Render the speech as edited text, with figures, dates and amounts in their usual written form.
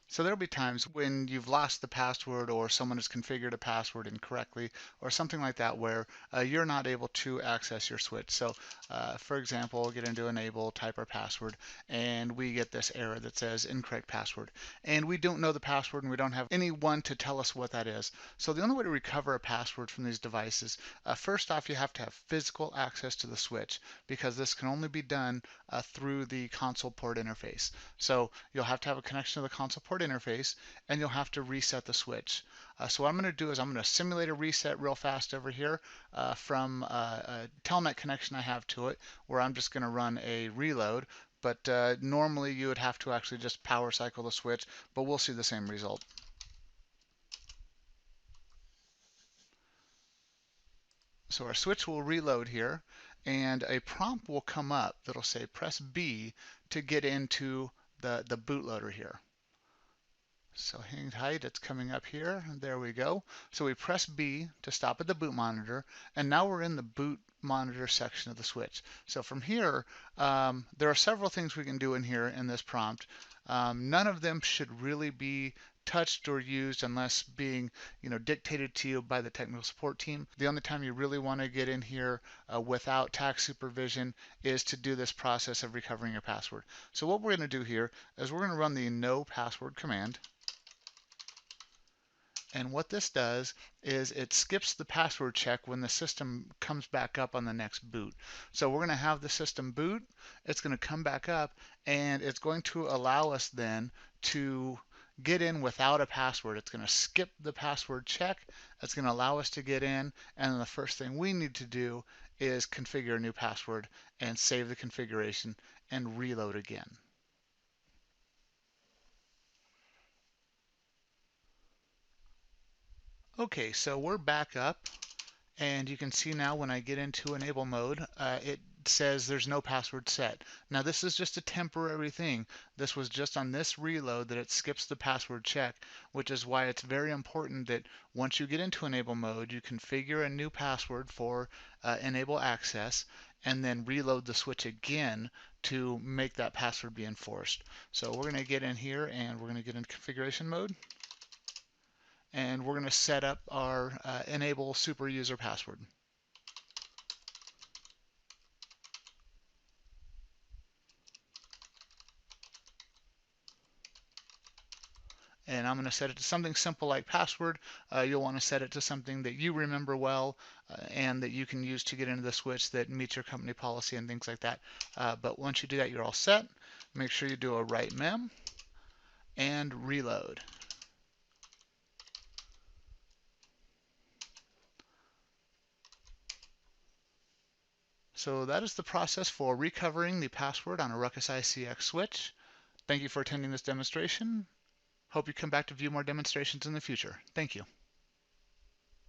So there'll be times when you've lost the password or someone has configured a password incorrectly or something like that where you're not able to access your switch. So for example, we'll get into enable, type our password, and we get this error that says incorrect password. And we don't know the password and we don't have anyone to tell us what that is. So the only way to recover a password from these devices, first off, you have to have physical access to the switch because this can only be done through the console port interface. So you'll have to have a connection to the console port interface and you'll have to reset the switch. So what I'm going to do is I'm going to simulate a reset real fast over here from a telnet connection I have to it, where I'm just going to run a reload. But normally you would have to actually just power cycle the switch, but we'll see the same result. So our switch will reload here, and a prompt will come up that'll say press B to get into the bootloader here. So hang tight, it's coming up here, and there we go. So we press B to stop at the boot monitor, and now we're in the boot monitor section of the switch. So from here, there are several things we can do in here in this prompt. None of them should really be touched or used unless being dictated to you by the technical support team. The only time you really want to get in here without tax supervision is to do this process of recovering your password. So what we're going to do here is we're going to run the no password command. And what this does is it skips the password check when the system comes back up on the next boot. So we're going to have the system boot, it's going to come back up, and it's going to allow us then to get in without a password. It's going to skip the password check, it's going to allow us to get in, and then the first thing we need to do is configure a new password and save the configuration and reload again. Okay, so we're back up, and you can see now when I get into enable mode, it says there's no password set. Now this is just a temporary thing. This was just on this reload that it skips the password check, which is why it's very important that once you get into enable mode, you configure a new password for enable access, and then reload the switch again to make that password be enforced. So we're going to get in here and we're going to get in configuration mode, and we're going to set up our enable super user password. And I'm going to set it to something simple like password. You'll want to set it to something that you remember well and that you can use to get into the switch that meets your company policy and things like that. But once you do that, you're all set. Make sure you do a write mem and reload. So that is the process for recovering the password on a Ruckus ICX switch. Thank you for attending this demonstration. Hope you come back to view more demonstrations in the future. Thank you.